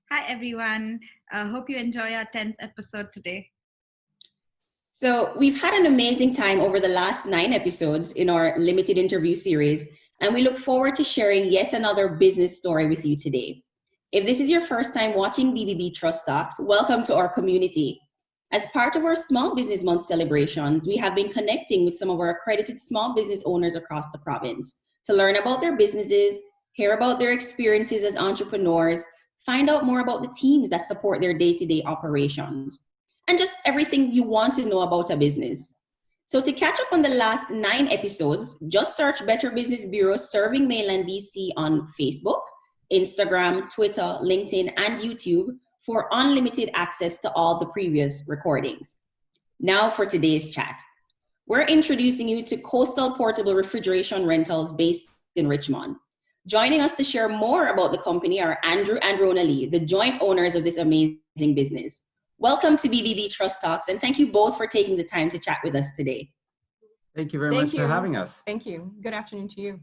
Hi, everyone. Hope you enjoy our 10th episode today. So, we've had an amazing time over the last 9 episodes in our limited interview series, and we look forward to sharing yet another business story with you today. If this is your first time watching BBB Trust Talks, welcome to our community. As part of our Small Business Month celebrations, we have been connecting with some of our accredited small business owners across the province to learn about their businesses, hear about their experiences as entrepreneurs, find out more about the teams that support their day-to-day operations, and just everything you want to know about a business. So to catch up on the last 9 episodes, just search Better Business Bureau Serving Mainland BC on Facebook, Instagram, Twitter, LinkedIn, and YouTube for unlimited access to all the previous recordings. Now for today's chat. We're introducing you to Coastal Portable Refrigeration Rentals based in Richmond. Joining us to share more about the company are Andrew and Ronalee, the joint owners of this amazing business. Welcome to BBB Trust Talks, and thank you both for taking the time to chat with us today. Thank you very much for having us. Thank you. Good afternoon to you.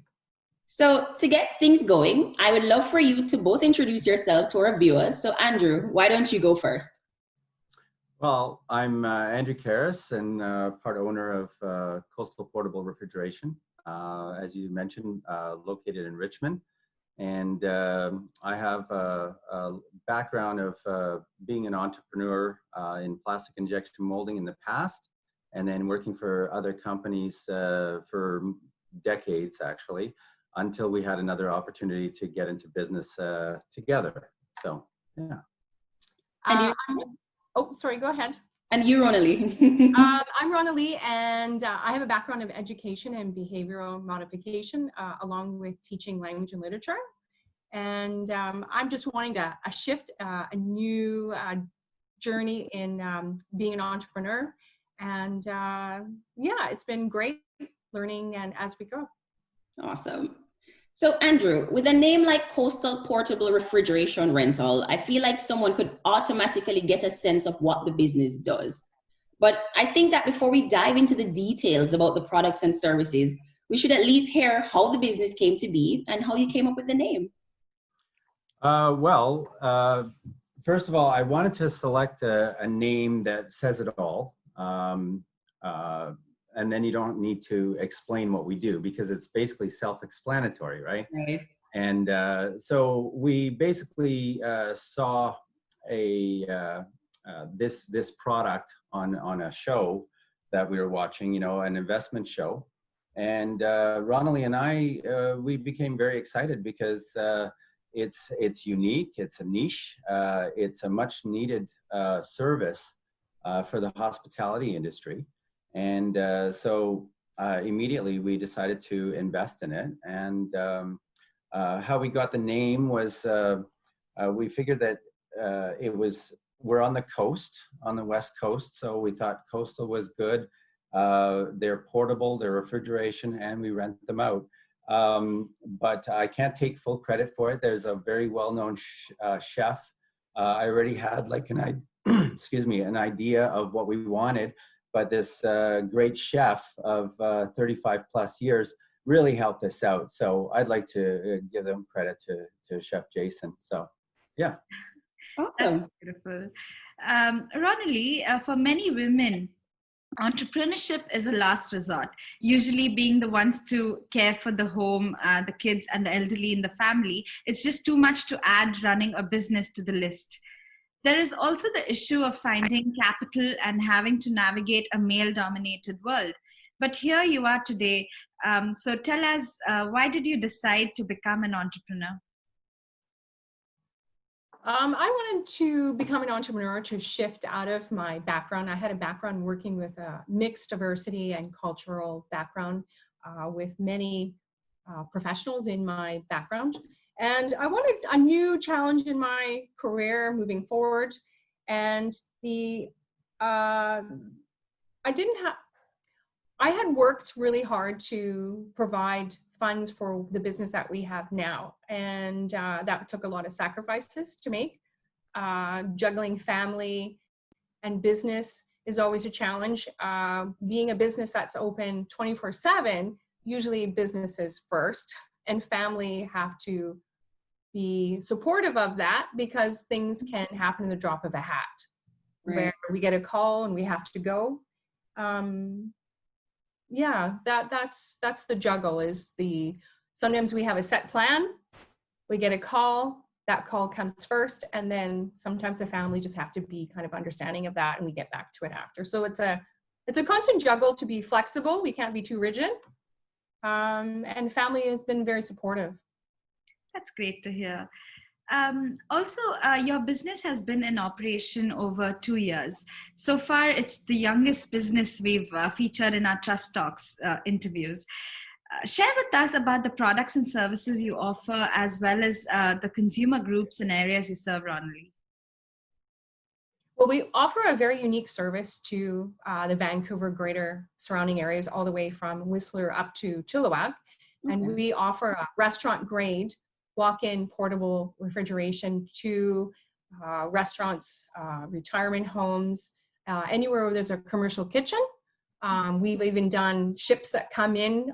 So to get things going, I would love for you to both introduce yourself to our viewers. So Andrew, why don't you go first? Well, I'm Andrew Caras and part owner of Coastal Portable Refrigeration, as you mentioned, located in Richmond. And I have a background of being an entrepreneur in plastic injection molding in the past, and then working for other companies for decades, actually, until we had another opportunity to get into business together. So, yeah. Oh, sorry, go ahead. And you, Ronalee. I'm Ronalee, and I have a background of education and behavioral modification, along with teaching language and literature. And I'm just wanting to shift a new journey in being an entrepreneur. And yeah, it's been great learning and as we go. Awesome. So Andrew, with a name like Coastal Portable Refrigeration Rental, I feel like someone could automatically get a sense of what the business does. But I think that before we dive into the details about the products and services, we should at least hear how the business came to be and how you came up with the name. First of all, I wanted to select a name that says it all. And then you don't need to explain what we do because it's basically self-explanatory, right? Right. And so we basically saw this product on a show that we were watching, an investment show. And Ronalee and I, we became very excited because it's unique, it's a niche, it's a much needed service for the hospitality industry. And so immediately we decided to invest in it. And how we got the name was we figured that we're on the coast, on the West Coast. So we thought coastal was good. They're portable, they're refrigeration, and we rent them out. But I can't take full credit for it. There's a very well-known chef. I already had like an idea of what we wanted. But this great chef of 35 plus years really helped us out. So I'd like to give them credit to Chef Jason. So, yeah. Awesome. That's beautiful. Ronalee, for many women, entrepreneurship is a last resort, usually being the ones to care for the home, the kids, and the elderly in the family. It's just too much to add running a business to the list. There is also the issue of finding capital and having to navigate a male-dominated world. But here you are today. So tell us, why did you decide to become an entrepreneur? I wanted to become an entrepreneur to shift out of my background. I had a background working with a mixed diversity and cultural background with many professionals in my background. And I wanted a new challenge in my career moving forward. And I had worked really hard to provide funds for the business that we have now. And that took a lot of sacrifices to make. Juggling family and business is always a challenge. Being a business that's open 24/7, usually businesses first and family have to be supportive of that, because things can happen in the drop of a hat, where we get a call and we have to go. Yeah, that's the juggle. Sometimes we have a set plan, we get a call, that call comes first, and then sometimes the family just have to be kind of understanding of that, and we get back to it after. So it's a constant juggle to be flexible. We can't be too rigid. And family has been very supportive. That's great to hear. Also, your business has been in operation over 2 years. So far, it's the youngest business we've featured in our Trust Talks interviews. Share with us about the products and services you offer, as well as the consumer groups and areas you serve, Ronalee. Well, we offer a very unique service to the Vancouver greater surrounding areas, all the way from Whistler up to Chilliwack. And we offer a restaurant grade walk-in portable refrigeration to restaurants, retirement homes, anywhere where there's a commercial kitchen. We've even done ships that come in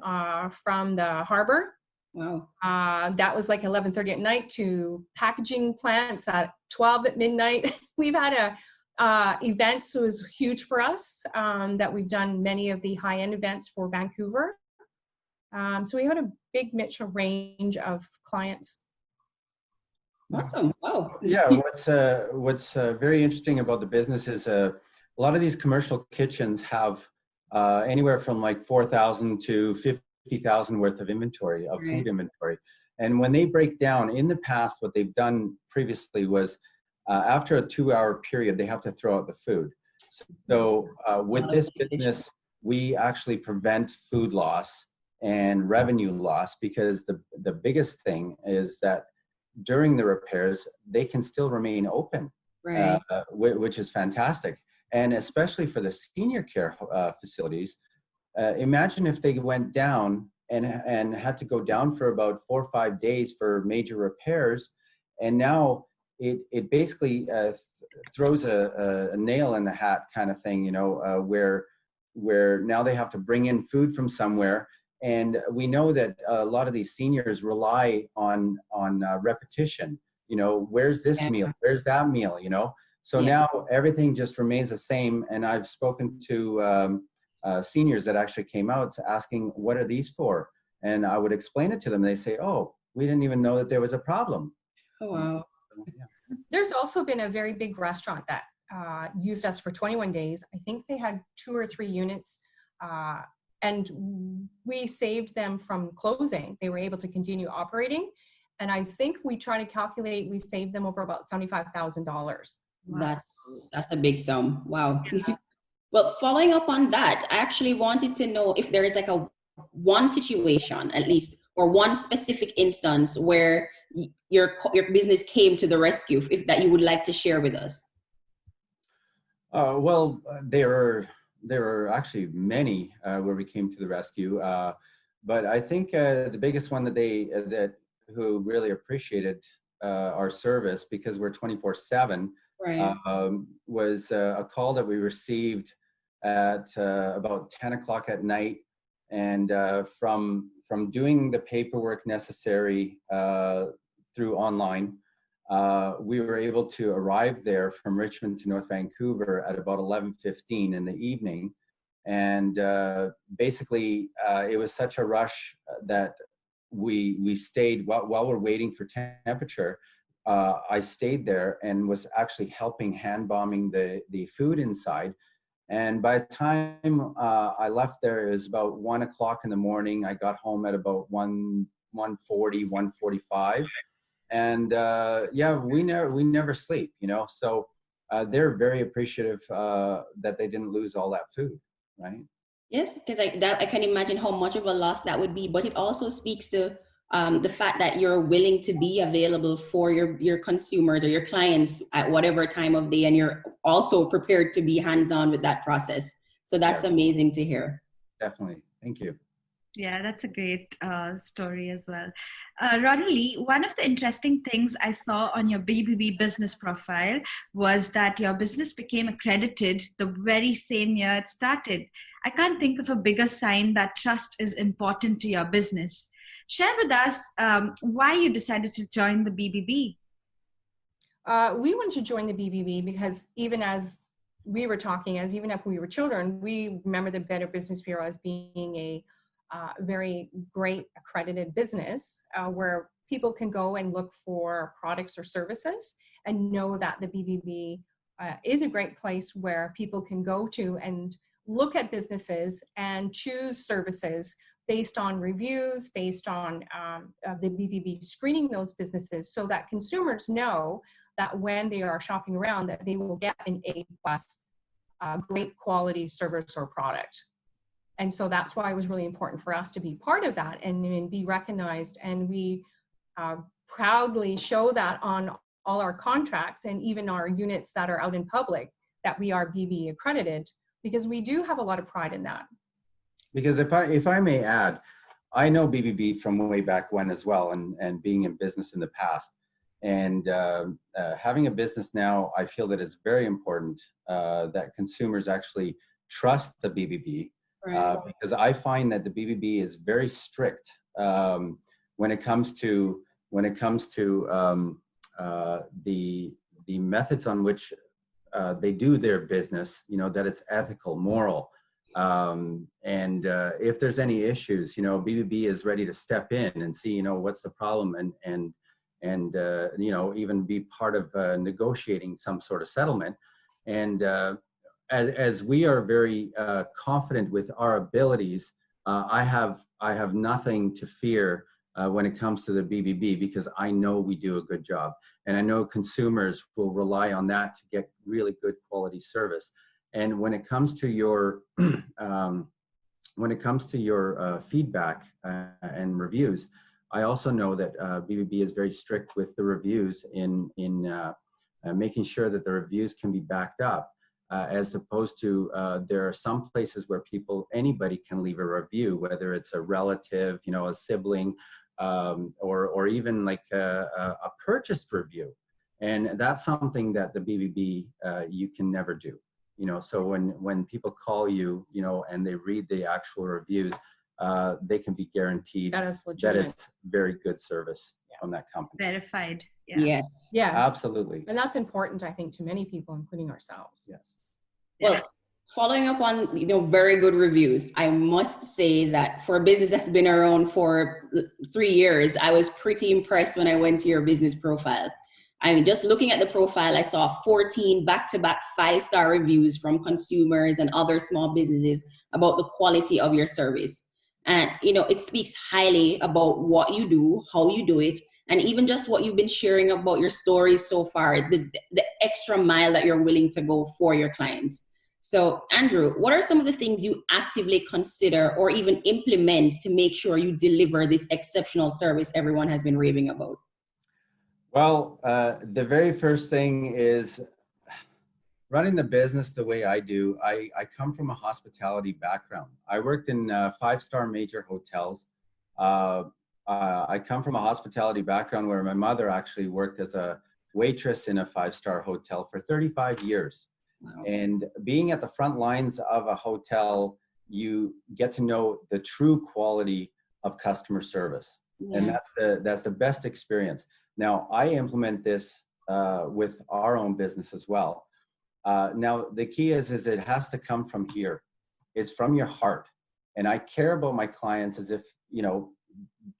from the harbor. Wow. That was like 11:30 at night, to packaging plants at 12 at midnight. We've had events. It was huge for us, that we've done many of the high-end events for Vancouver. So we had a big mix of range of clients. Awesome. Wow. Yeah, what's very interesting about the business is a lot of these commercial kitchens have anywhere from like 4,000 to 50,000 worth of inventory, of food inventory. And when they break down, in the past, what they've done previously was after a 2-hour period, they have to throw out the food. So with this business, we actually prevent food loss and revenue loss, because the biggest thing is that during the repairs, they can still remain open, which is fantastic. And especially for the senior care facilities, imagine if they went down and had to go down for about 4 or 5 days for major repairs. And now it basically throws a nail in the hat kind of thing, where now they have to bring in food from somewhere. And we know that a lot of these seniors rely on repetition. Where's this meal? Where's that meal? So now everything just remains the same. And I've spoken to seniors that actually came out asking, what are these for? And I would explain it to them. They say, oh, we didn't even know that there was a problem. Oh, wow. There's also been a very big restaurant that used us for 21 days. I think they had 2 or 3 units, and we saved them from closing. They were able to continue operating. And I think we try to calculate, we saved them over about $75,000. Wow. That's a big sum. Wow. Yeah. Well, following up on that, I actually wanted to know if there is like one situation at least, or one specific instance where your business came to the rescue, if that you would like to share with us. Well, there were actually many where we came to the rescue, but I think the biggest one that who really appreciated our service, because we're 24/7, was a call that we received at about 10 o'clock at night, and from doing the paperwork necessary through online, we were able to arrive there from Richmond to North Vancouver at about 11:15 in the evening. And basically, it was such a rush that we stayed while we're waiting for temperature. I stayed there and was actually helping hand bombing the food inside. And by the time I left there, it was about 1 o'clock in the morning. I got home at about 1:40, 1:45. And we never sleep, so they're very appreciative that they didn't lose all that food, right? Yes, because I can imagine how much of a loss that would be, but it also speaks to the fact that you're willing to be available for your consumers or your clients at whatever time of day, and you're also prepared to be hands-on with that process. So that's amazing to hear. Definitely. Thank you. Yeah, that's a great story as well. Ronalee, one of the interesting things I saw on your BBB business profile was that your business became accredited the very same year it started. I can't think of a bigger sign that trust is important to your business. Share with us why you decided to join the BBB. We wanted to join the BBB because even as we were talking, even if we were children, we remember the Better Business Bureau as being a very great accredited business where people can go and look for products or services and know that the BBB is a great place where people can go to and look at businesses and choose services based on reviews, based on the BBB screening those businesses so that consumers know that when they are shopping around that they will get an A+ great quality service or product. And so that's why it was really important for us to be part of that and be recognized. And we proudly show that on all our contracts and even our units that are out in public that we are BB accredited, because we do have a lot of pride in that. Because if I may add, I know BBB from way back when as well, and being in business in the past. And having a business now, I feel that it's very important that consumers actually trust the BBB, because I find that the BBB is very strict when it comes to the methods on which they do their business. You know, that it's ethical, moral, and if there's any issues, you know, BBB is ready to step in and see, you know, what's the problem, and you know, even be part of negotiating some sort of settlement. And as we are very confident with our abilities, I have nothing to fear when it comes to the BBB, because I know we do a good job, and I know consumers will rely on that to get really good quality service. And when it comes to your feedback and reviews, I also know that BBB is very strict with the reviews in making sure that the reviews can be backed up, as opposed to there are some places where anybody can leave a review, whether it's a relative, you know, a sibling, or even like a purchased review. And that's something that the BBB, you can never do. You know, so when people call you, you know, and they read the actual reviews, they can be guaranteed That is that it's very good service from that company. Verified. Yes. Yes. Absolutely. And that's important, I think, to many people, including ourselves. Yes. Well, following up on, you know, very good reviews, I must say that for a business that's been around for 3 years, I was pretty impressed when I went to your business profile. I mean, just looking at the profile, I saw 14 back-to-back 5-star reviews from consumers and other small businesses about the quality of your service. And, you know, it speaks highly about what you do, how you do it, and even just what you've been sharing about your stories so far, the extra mile that you're willing to go for your clients. So, Andrew, what are some of the things you actively consider or even implement to make sure you deliver this exceptional service everyone has been raving about? Well, the very first thing is running the business the way I do. I come from a hospitality background. I worked in 5-star major hotels. I come from a hospitality background where my mother actually worked as a waitress in a 5-star hotel for 35 years. Wow. And being at the front lines of a hotel, you get to know the true quality of customer service. Yeah. And that's the best experience. Now, I implement this with our own business as well. Now, the key is it has to come from here. It's from your heart. And I care about my clients as if, you know,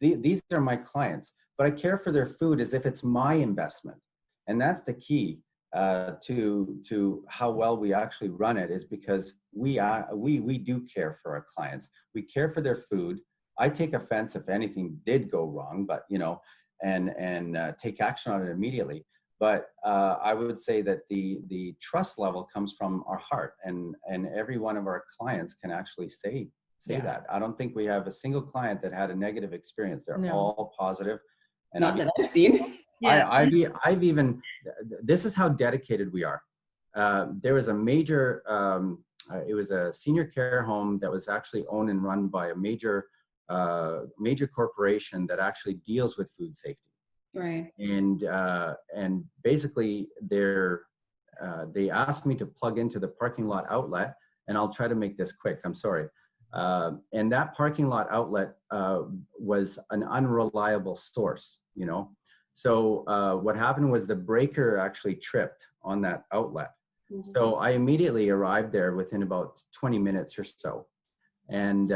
these are my clients, but I care for their food as if it's my investment. And that's the key to how well we actually run it, is because we do care for our clients. We care for their food. I take offense if anything did go wrong, but, you know, and take action on it immediately. But I would say that the trust level comes from our heart, and every one of our clients can actually say that. I don't think we have a single client that had a negative experience. They're all positive. And not that I've seen. Yeah. I've even, this is how dedicated we are. There was a major, it was a senior care home that was actually owned and run by a major corporation that actually deals with food safety. Right. And basically they asked me to plug into the parking lot outlet, and I'll try to make this quick. I'm sorry. And that parking lot outlet was an unreliable source, you know. So what happened was the breaker actually tripped on that outlet. So I immediately arrived there within about 20 minutes or so. And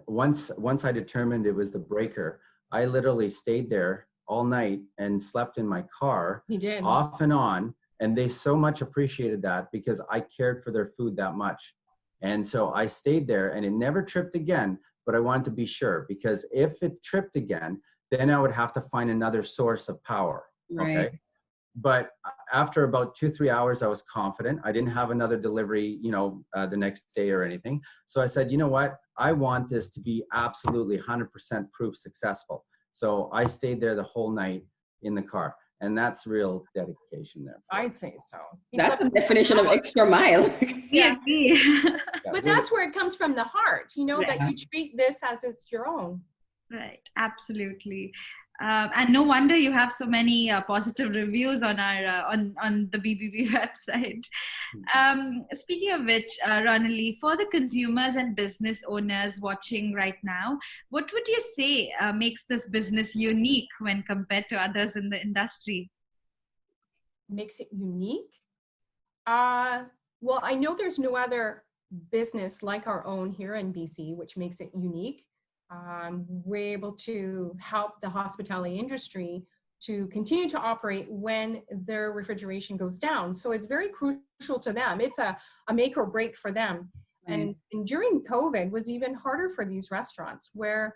once I determined it was the breaker, I literally stayed there all night and slept in my car. He did. Off and on. And they so much appreciated that because I cared for their food that much. And so I stayed there and it never tripped again, but I wanted to be sure, because if it tripped again, then I would have to find another source of power. Right. Okay. But after about 2-3 hours, I was confident. I didn't have another delivery, you know, the next day or anything. So I said, you know what? I want this to be absolutely 100% proof successful. So I stayed there the whole night in the car. And that's real dedication there. I'd say so. That's the definition of extra mile. Yeah. Yeah. But that's where it comes from the heart, you know, that Yeah. you treat this as it's your own. Right, absolutely. And no wonder you have so many positive reviews on our on the BBB website. Speaking of which, Ronalee, for the consumers and business owners watching right now, what would you say makes this business unique when compared to others in the industry? Makes it unique? Well, I know there's no other business like our own here in BC, which makes it unique. We're able to help the hospitality industry to continue to operate when their refrigeration goes down. So it's very crucial to them. It's a make or break for them. Right. And during COVID was even harder for these restaurants where,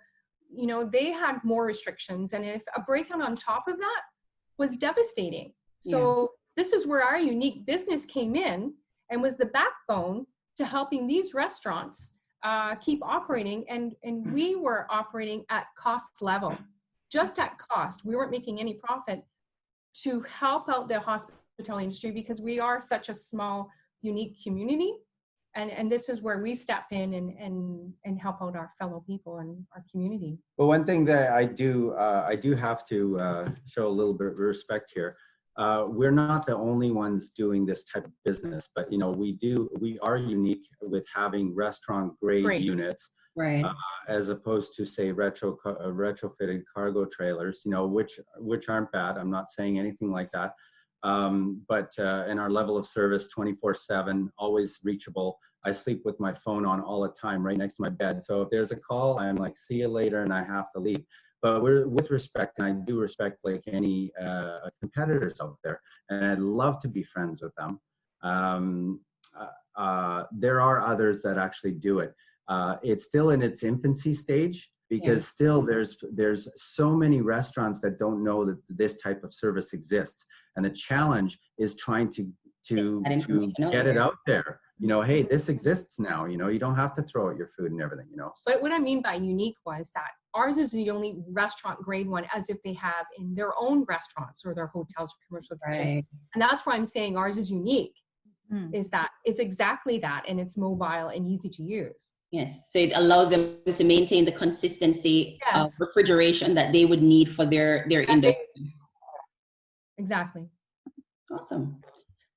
you know, they had more restrictions. And if a breakout on top of that was devastating. So this is where our unique business came in and was the backbone to helping these restaurants keep operating, and we were operating at cost level, just at cost. We weren't making any profit to help out the hospitality industry because we are such a small, unique community, and this is where we step in and help out our fellow people and our community. But one thing that I do have to show a little bit of respect here. We're not the only ones doing this type of business, but you know, we are unique with having restaurant grade units, Right. As opposed to say retrofitted cargo trailers, you know, which aren't bad. I'm not saying anything like that. But in our level of service, 24/7, always reachable. I sleep with my phone on all the time, right next to my bed. So if there's a call, I'm like, see you later, and I have to leave. But we're with respect, and I do respect like any competitors out there, and I'd love to be friends with them. There are others that actually do it. It's still in its infancy stage because still there's so many restaurants that don't know that this type of service exists, and the challenge is trying to get it out there. You know, hey, this exists now. You know, you don't have to throw out your food and everything. You know. But what I mean by unique was that ours is the only restaurant grade one, as if they have in their own restaurants or their hotels or commercial kitchen. Right. And that's why I'm saying ours is unique, is that it's exactly that, and it's mobile and easy to use. Yes, so it allows them to maintain the consistency of refrigeration that they would need for their industry. Exactly. Awesome.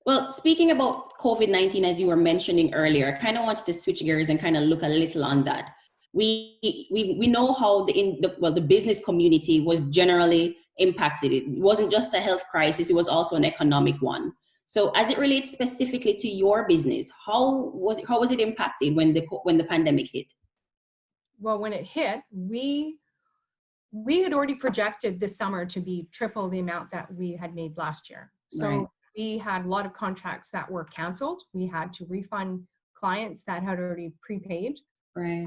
Well, speaking about COVID-19, as you were mentioning earlier, I kind of wanted to switch gears and kind of look a little on that. We know how the business community was generally impacted. It wasn't just a health crisis; it was also an economic one. So, as it relates specifically to your business, how was it impacted when the pandemic hit? Well, when it hit, we had already projected this summer to be triple the amount that we had made last year. So we had a lot of contracts that were canceled. We had to refund clients that had already prepaid. Right.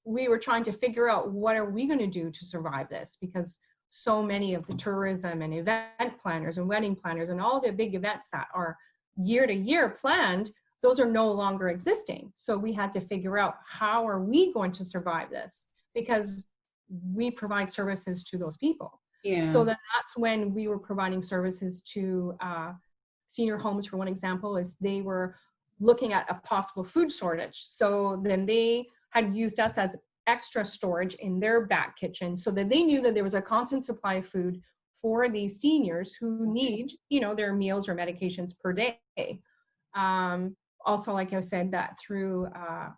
We were trying to figure out what are we going to do to survive this, because so many of the tourism and event planners and wedding planners and all the big events that are year to year planned, those are no longer existing. So we had to figure out how are we going to survive this, because we provide services to those people. Yeah. So then that's when we were providing services to senior homes, for one example, is they were looking at a possible food shortage. So then they had used us as extra storage in their back kitchen so that they knew that there was a constant supply of food for these seniors who need, you know, their meals or medications per day. also, like I said, that through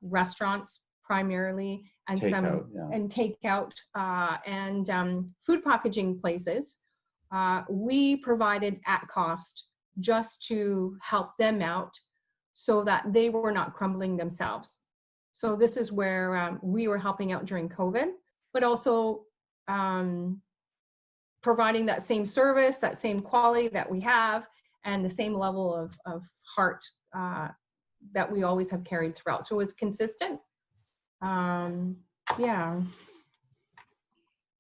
restaurants primarily, and Takeout, and takeout and food packaging places. We provided at cost just to help them out so that they were not crumbling themselves. So this is where we were helping out during COVID, but also providing that same service, that same quality that we have, and the same level of heart that we always have carried throughout. So it's consistent. Yeah.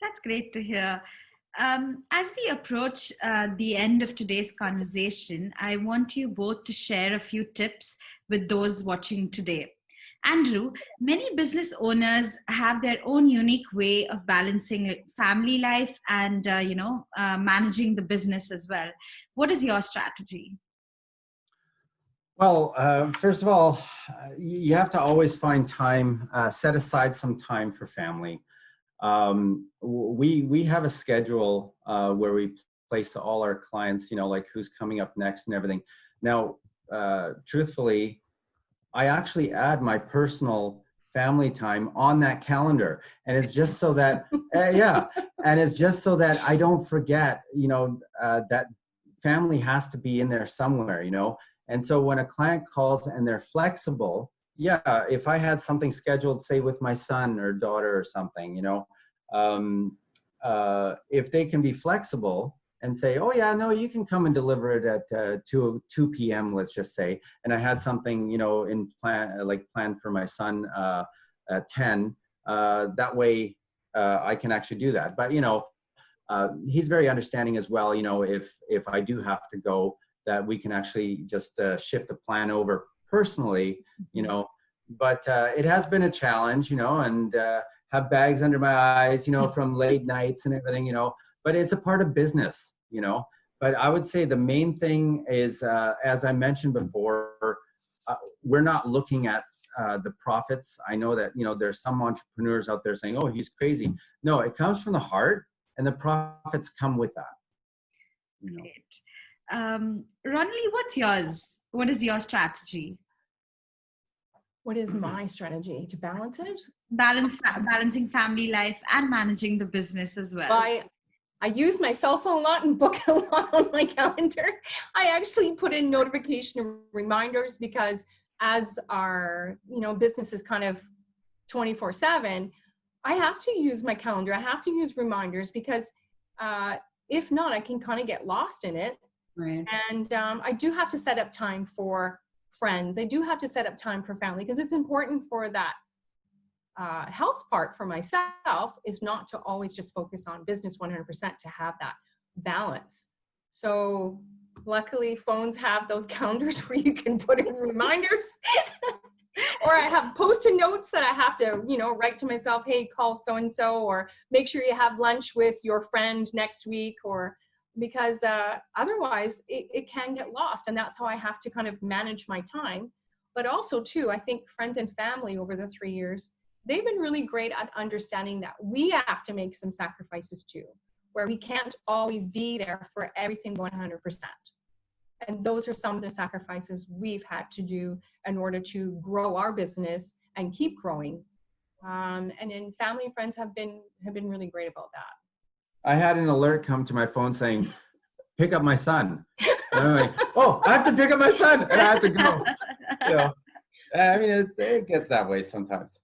That's great to hear. As we approach the end of today's conversation, I want you both to share a few tips with those watching today. Andrew, many business owners have their own unique way of balancing family life and managing the business as well. What is your strategy? Well, first of all, you have to always find time, set aside some time for family. We have a schedule where we place all our clients, like who's coming up next and everything. Now, truthfully, I actually add my personal family time on that calendar, and it's just so that and it's just so that I don't forget, that family has to be in there somewhere, And so when a client calls and they're flexible, if I had something scheduled, say with my son or daughter or something, if they can be flexible and say, oh yeah, no, you can come and deliver it at 2 p.m., let's just say. And I had something, planned for my son at 10. That way I can actually do that. But, he's very understanding as well, if I do have to go, that we can actually just shift the plan over personally, But it has been a challenge, and have bags under my eyes, from late nights and everything, but it's a part of business, But I would say the main thing is, as I mentioned before, we're not looking at the profits. I know that, there's some entrepreneurs out there saying, oh, he's crazy. No, it comes from the heart, and the profits come with that. Great. Ronalee, what's yours? What is your strategy? What is my strategy to balance it? Balancing family life and managing the business as well. I use my cell phone a lot and book a lot on my calendar. I actually put in notification reminders because as our business is kind of 24/7, I have to use my calendar. I have to use reminders because if not, I can kind of get lost in it. Right. And I do have to set up time for friends. I do have to set up time for family because it's important for that health part for myself is not to always just focus on business 100%, to have that balance. So luckily phones have those calendars where you can put in reminders or I have post-it notes that I have to, write to myself, hey, call so-and-so, or make sure you have lunch with your friend next week, or because otherwise it can get lost. And that's how I have to kind of manage my time. But also too, I think friends and family over the 3 years, they've been really great at understanding that we have to make some sacrifices too, where we can't always be there for everything 100%. And those are some of the sacrifices we've had to do in order to grow our business and keep growing. And then family and friends have been really great about that. I had an alert come to my phone saying, pick up my son. And I'm like, oh, I have to pick up my son and I have to go. I mean, it gets that way sometimes.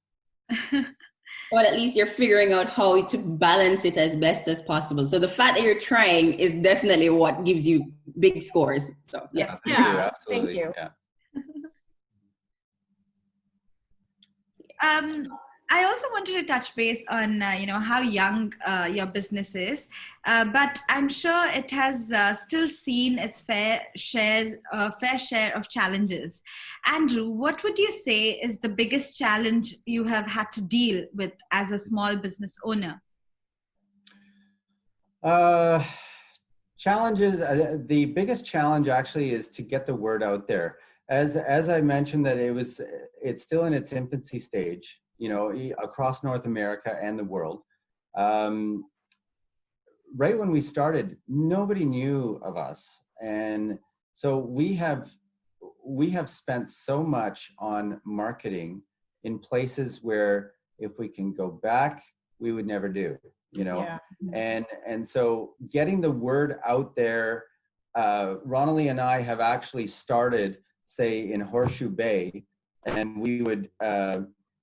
But at least you're figuring out how to balance it as best as possible. So the fact that you're trying is definitely what gives you big scores. So yes. Yeah, absolutely. Thank you. Yeah. I also wanted to touch base on how young your business is, but I'm sure it has still seen its fair share of challenges. Andrew, what would you say is the biggest challenge you have had to deal with as a small business owner? Challenges. The biggest challenge actually is to get the word out there. As I mentioned, that it's still in its infancy stage, across North America and the world. Right when we started, nobody knew of us. And so we have we have spent so much on marketing in places where if we can go back, we would never do, you know? Yeah. And so getting the word out there, Ronalee and I have actually started, say, in Horseshoe Bay, and we would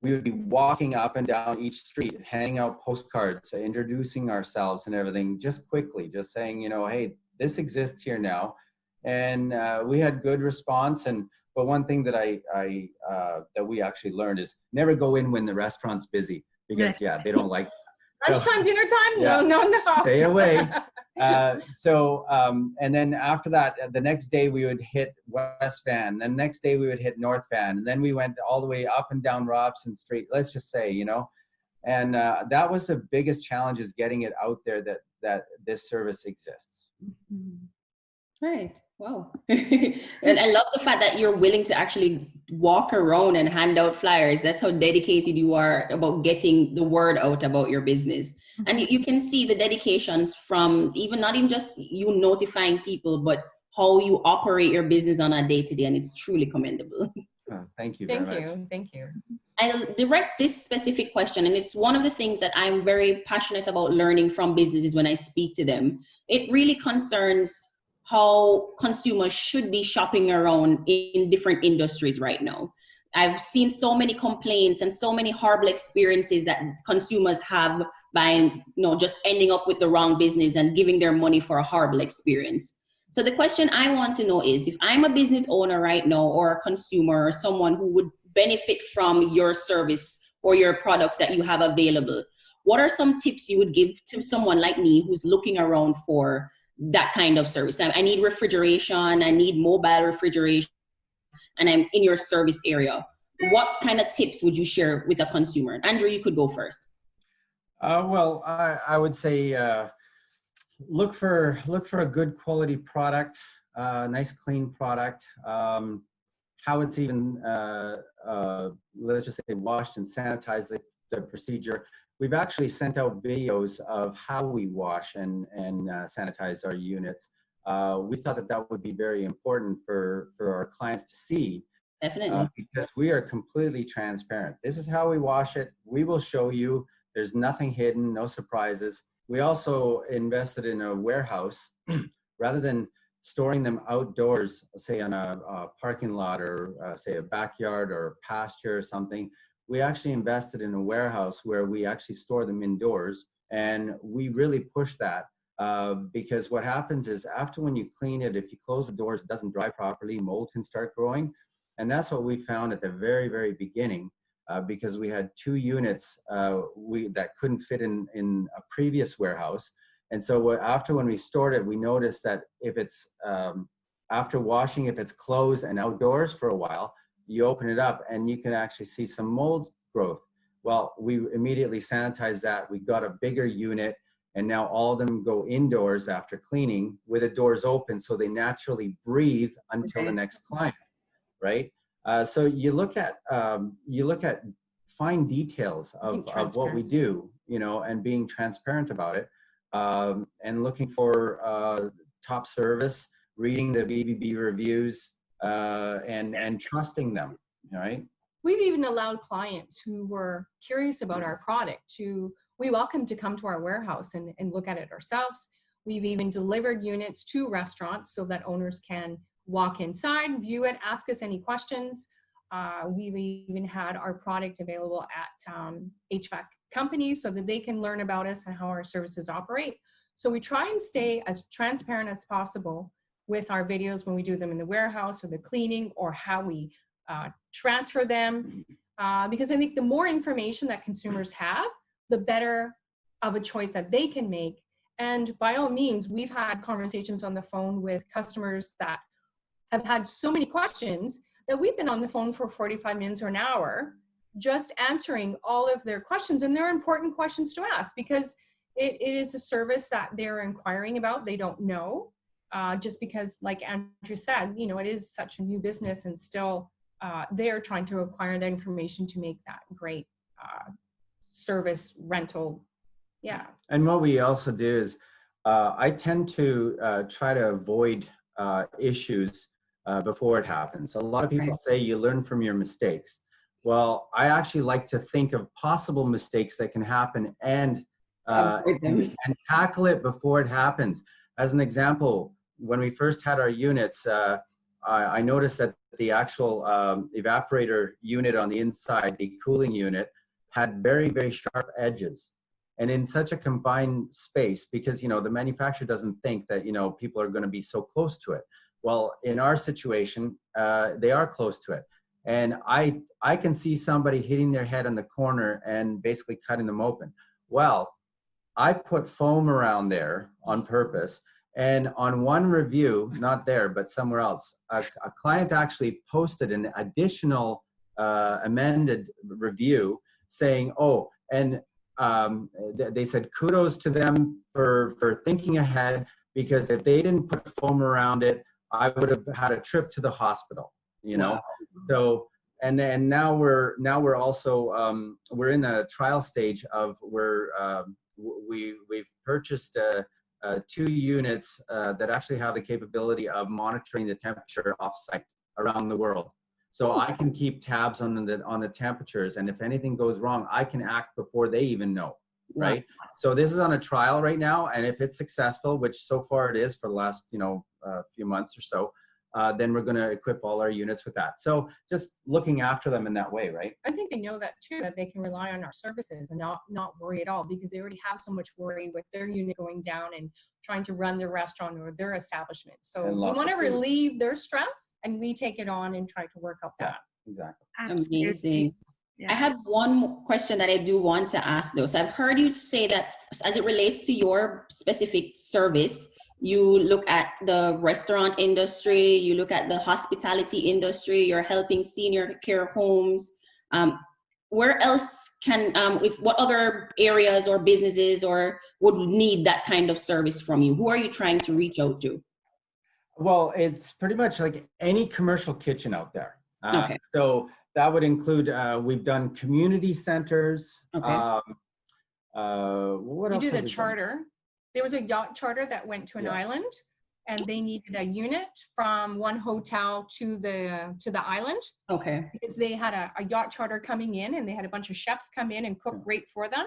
be walking up and down each street, handing out postcards, introducing ourselves and everything, just quickly, just saying, you know, hey, this exists here now. And we had good response. But one thing that that we actually learned is never go in when the restaurant's busy, because yeah, they don't like Lunchtime, dinner time? Yeah, No. stay away. And then after that, the next day we would hit West Van. The next day we would hit North Van. And then we went all the way up and down Robson Street, let's just say, you know. And that was the biggest challenge, is getting it out there that this service exists. Right. Wow. And I love the fact that you're willing to actually walk around and hand out flyers. That's how dedicated you are about getting the word out about your business. And you can see the dedications from not even just you notifying people, but how you operate your business on a day-to-day. And it's truly commendable. Oh, thank you very much. Thank you. I'll direct this specific question, and it's one of the things that I'm very passionate about learning from businesses when I speak to them. It really concerns how consumers should be shopping around in different industries right now. I've seen so many complaints and so many horrible experiences that consumers have by just ending up with the wrong business and giving their money for a horrible experience. So the question I want to know is, if I'm a business owner right now, or a consumer, or someone who would benefit from your service or your products that you have available, what are some tips you would give to someone like me who's looking around for that kind of service? I need refrigeration, I need mobile refrigeration, and I'm in your service area. What kind of tips would you share with a consumer? Andrew, you could go first. Well, I would say look for a good quality product, nice clean product. How it's even let's just say washed and sanitized, the procedure. We've actually sent out videos of how we wash and sanitize our units. We thought that would be very important for our clients to see. Definitely. Because we are completely transparent. This is how we wash it. We will show you. There's nothing hidden, no surprises. We also invested in a warehouse rather than storing them outdoors, say on a parking lot, or say a backyard or pasture or something. We actually invested in a warehouse where we actually store them indoors, and we really push that because what happens is, after when you clean it, if you close the doors, it doesn't dry properly, mold can start growing. And that's what we found at the very, very beginning, because we had 2 units that couldn't fit in a previous warehouse. And so after when we stored it, we noticed that if it's, after washing, if it's closed and outdoors for a while, you open it up and you can actually see some mold growth. Well, we immediately sanitized that. We got a bigger unit, and now all of them go indoors after cleaning with the doors open, so they naturally breathe until the next client, right? So you look at fine details of what we do, and being transparent about it, and looking for top service, reading the BBB reviews, and trusting them, right? We've even allowed clients who were curious about our product we welcome to come to our warehouse and look at it ourselves. We've even delivered units to restaurants so that owners can walk inside, view it, ask us any questions. We've even had our product available at HVAC companies so that they can learn about us and how our services operate. So we try and stay as transparent as possible with our videos when we do them in the warehouse, or the cleaning, or how we transfer them. Because I think the more information that consumers have, the better of a choice that they can make. And by all means, we've had conversations on the phone with customers that have had so many questions that we've been on the phone for 45 minutes or an hour, just answering all of their questions. And they're important questions to ask, because it is a service that they're inquiring about. They don't know, just because, like Andrew said, it is such a new business, and still they're trying to acquire that information to make that great service rental. Yeah. And what we also do is I tend to try to avoid issues before it happens. A lot of people say you learn from your mistakes. Well, I actually like to think of possible mistakes that can happen and tackle it before it happens. As an example, when we first had our units, I noticed that the actual evaporator unit on the inside, the cooling unit, had very, very sharp edges. And in such a confined space, because, you know, the manufacturer doesn't think that, you know, people are going to be so close to it. Well, in our situation, they are close to it. And I can see somebody hitting their head on the corner and basically cutting them open. Well, I put foam around there on purpose. And on one review, not there, but somewhere else, a client actually posted an additional amended review saying, oh, and they said kudos to them for thinking ahead, because if they didn't put foam around it, I would have had a trip to the hospital, you know? Wow. So, and now we're also, we're in a trial stage of where we've purchased 2 units that actually have the capability of monitoring the temperature off-site around the world. So I can keep tabs on the temperatures, and if anything goes wrong, I can act before they even know, right? Wow. So this is on a trial right now, and if it's successful, which so far it is for the last, you know, few months or so, then we're going to equip all our units with that. So just looking after them in that way, right? I think they know that too, that they can rely on our services and not worry at all, because they already have so much worry with their unit going down and trying to run their restaurant or their establishment. So we want to relieve their stress, and we take it on and try to work out that. Exactly. Amazing. Yeah. I have one question that I do want to ask though. So I've heard you say that as it relates to your specific service, you look at the restaurant industry, you look at the hospitality industry, you're helping senior care homes. Where else can, what other areas or businesses or would need that kind of service from you? Who are you trying to reach out to? Well, it's pretty much like any commercial kitchen out there. Okay. So that would include, we've done community centers. Okay. What else? You do the charter. There was a yacht charter that went to an island, and they needed a unit from one hotel to the island. Okay. Because they had a yacht charter coming in, and they had a bunch of chefs come in and cook right for them.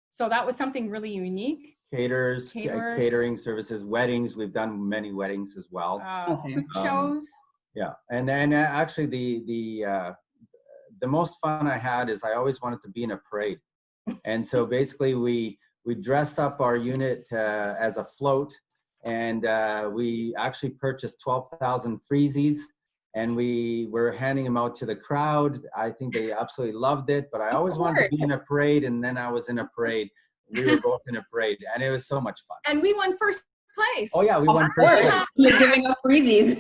So that was something really unique. Caterers, catering services, weddings. We've done many weddings as well. Food shows. Yeah, and then actually the most fun I had is I always wanted to be in a parade, and so basically we dressed up our unit as a float, and we actually purchased 12,000 freezies, and we were handing them out to the crowd. I think they absolutely loved it, but I always wanted to be in a parade, and then I was in a parade. We were both in a parade, and it was so much fun. And we won first place. Oh yeah, we won first place. You're giving up freezies.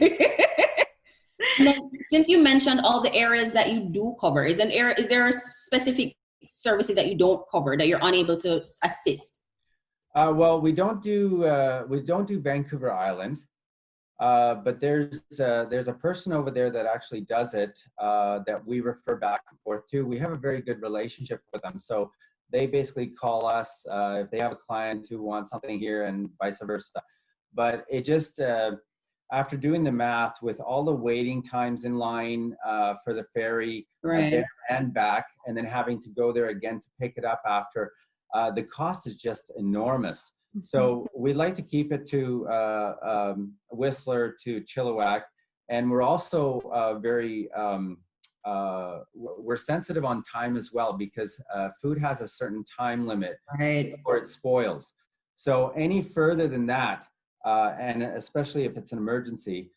Since you mentioned all the areas that you do cover, is there specific services that you don't cover, that you're unable to assist? Well, we don't do Vancouver Island, but there's a person over there that actually does it, that we refer back and forth to. We have a very good relationship with them, so they basically call us if they have a client who wants something here, and vice versa. But it just after doing the math with all the waiting times in line for the ferry, there and back, and then having to go there again to pick it up after, the cost is just enormous. So we like to keep it to Whistler to Chilliwack, and we're also we're sensitive on time as well, because food has a certain time limit before it spoils. So any further than that, and especially if it's an emergency,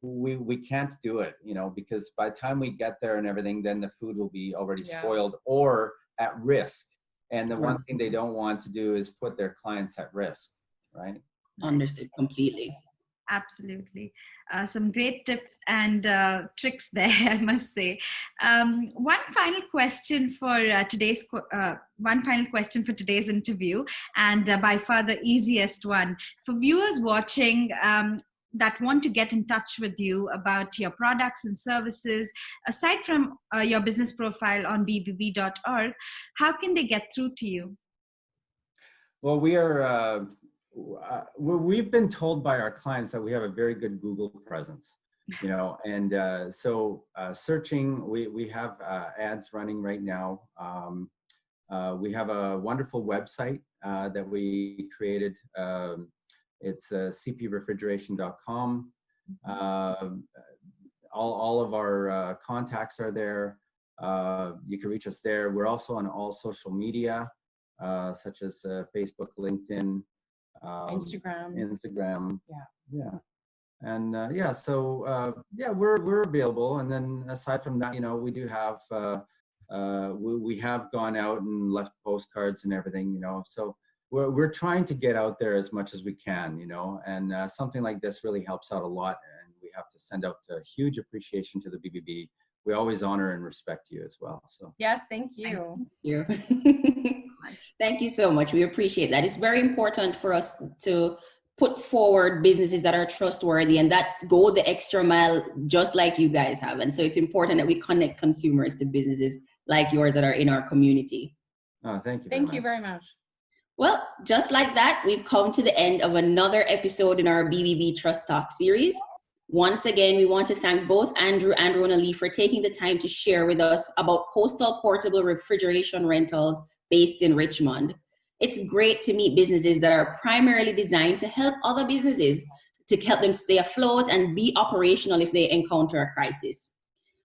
we can't do it, you know, because by the time we get there and everything, then the food will be already spoiled or at risk. And the one thing they don't want to do is put their clients at risk, right? Understood completely. Absolutely. Some great tips and tricks there, I must say. One final question for today's interview, and by far the easiest one. For viewers watching that want to get in touch with you about your products and services, aside from your business profile on bbb.org, how can they get through to you? Well, we've been told by our clients that we have a very good Google presence. you know, and so searching, we have ads running right now. We have a wonderful website that we created. It's cprefrigeration.com. All of our contacts are there. You can reach us there. We're also on all social media, such as Facebook, LinkedIn, Instagram. Yeah. And we're available. And then aside from that, you know, we do have we have gone out and left postcards and everything, you know. So we're trying to get out there as much as we can, you know. And something like this really helps out a lot. And we have to send out a huge appreciation to the BBB. We always honor and respect you as well. So yes, thank you. Thank you so much. We appreciate that. It's very important for us to put forward businesses that are trustworthy and that go the extra mile, just like you guys have. And so it's important that we connect consumers to businesses like yours that are in our community. oh, thank you. Thank you very much. Well, just like that, we've come to the end of another episode in our BBB Trust Talk series. Once again, we want to thank both Andrew and Ronalee for taking the time to share with us about coastal portable refrigeration rentals based in Richmond. It's great to meet businesses that are primarily designed to help other businesses, to help them stay afloat and be operational if they encounter a crisis.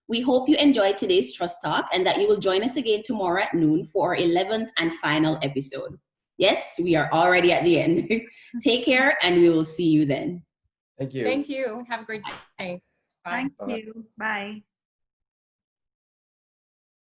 We hope you enjoyed today's Trust Talk and that you will join us again tomorrow at noon for our 11th and final episode. Yes, we are already at the end. Take care and we will see you then. Thank you. Thank you. Have a great day. Bye. Thank you. Bye.